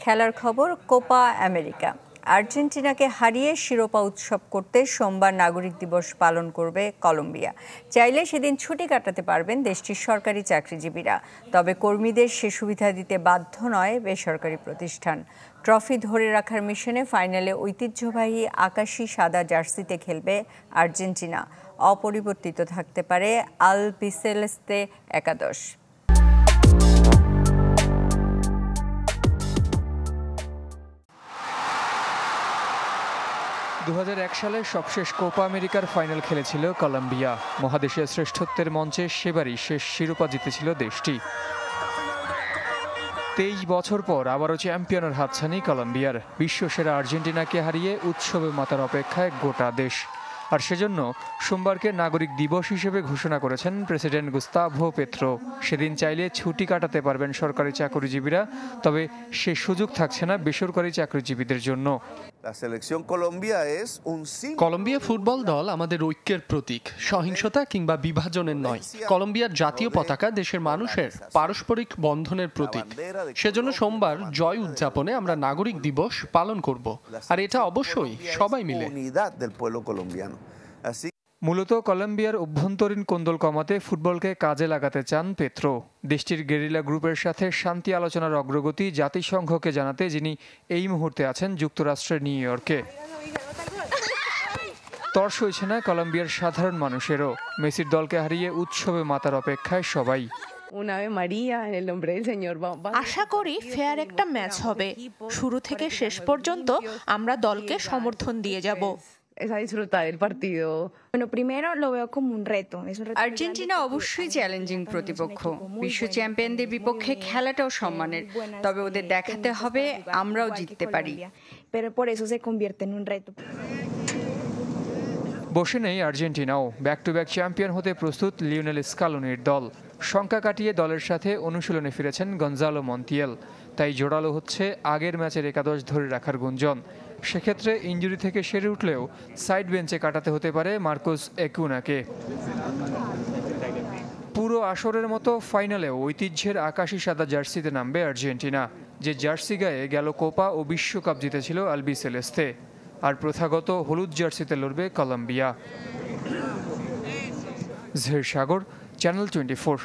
খেলার খবর Copa America. আর্জেন্টিনাকে হারিয়ে শিরোপা উৎসব করতে সোমবার নাগরিক দিবস পালন করবে কলম্বিয়া। চাইলে সেদিন ছুটি কাটাতে পারবেন দেশটির সরকারি চাকরিজীবীরা, তবে কর্মীদের সে সুবিধা দিতে বাধ্য নয় বেসরকারি প্রতিষ্ঠান। ট্রফি ধরে রাখার মিশনে ফাইনালে ঐতিহ্যবাহী আকাশি সাদা জার্সিতে খেলবে আর্জেন্টিনা। অপরিবর্তিত থাকতে পারে আলবিসেলেস্তে একাদশ। 2001 সালে সবশেষ কোপা আমেরিকার ফাইনাল খেলেছিল কলম্বিয়া। মহাদেশের শ্রেষ্ঠত্বের মঞ্চে সেবারই শেষ শিরোপা জিতেছিল দেশটি। 23 বছর পর আবারও চ্যাম্পিয়নের হাতছানি কলম্বিয়ার। বিশ্বসেরা আর্জেন্টিনাকে হারিয়ে উৎসবে মাতার অপেক্ষায় গোটা দেশ। আর সেজন্য সোমবারকে নাগরিক দিবস হিসেবে ঘোষণা করেছেন প্রেসিডেন্ট গুস্তাভো পেত্রো। সেদিন চাইলে ছুটি কাটাতে পারবেন সরকারি চাকরিজীবীরা, তবে সে সুযোগ থাকছে না বেসরকারি চাকরিজীবীদের জন্য। কলম্বিয়া ফুটবল দল আমাদের ঐক্যের প্রতীক, সহিংসতা কিংবা বিভাজনের নয়। কলম্বিয়ার জাতীয় পতাকা দেশের মানুষের পারস্পরিক বন্ধনের প্রতীক। সেজন্য সোমবার জয় উদযাপনে আমরা নাগরিক দিবস পালন করব, আর এটা অবশ্যই সবাই মিলে। মূলত কলম্বিয়ার অভ্যন্তরীণ কোন্দল কমাতে ফুটবলকে কাজে লাগাতে চান পেত্রো। দেশটির গেরিলা গ্রুপের সাথে শান্তি আলোচনার অগ্রগতি জাতিসংঘকে জানাতে যিনি এই মুহূর্তে আছেন যুক্তরাষ্ট্রের নিউ ইয়র্কে। তর সইছে না কলম্বিয়ার সাধারণ মানুষেরও। মেসির দলকে হারিয়ে উৎসবে মাতার অপেক্ষায় সবাই। আশা করি ফেয়ার একটা ম্যাচ হবে। শুরু থেকে শেষ পর্যন্ত আমরা দলকে সমর্থন দিয়ে যাব। আর্জেন্টিনা অবশ্যই চ্যালেঞ্জিং প্রতিপক্ষ। বিশ্ব চ্যাম্পিয়নদের বিপক্ষে খেলাটাও সম্মানের, তবে ওদের দেখাতে হবে আমরাও জিততে পারি। বসে নেই আর্জেন্টিনাও। ব্যাক টু ব্যাক চ্যাম্পিয়ন হতে প্রস্তুত লিওনেল স্কালোনির দল। শঙ্কা কাটিয়ে দলের সাথে অনুশীলনে ফিরেছেন গঞ্জালো মন্তিয়াল। তাই জোরালো হচ্ছে আগের ম্যাচের একাদশ ধরে রাখার গুঞ্জন। সেক্ষেত্রে ইনজুরি থেকে সেরে উঠলেও সাইড বেঞ্চে কাটাতে হতে পারে মার্কোস একুনাকে। পুরো আসরের মতো ফাইনালেও ঐতিহ্যের আকাশি সাদা জার্সিতে নামবে আর্জেন্টিনা, যে জার্সি গায়ে গেল কোপা ও বিশ্বকাপ জিতেছিল আলবিসেলেস্তে। আর প্রথাগত হলুদ জার্সিতে লড়বে কলম্বিয়া। জহির সাগর, চ্যানেল 24।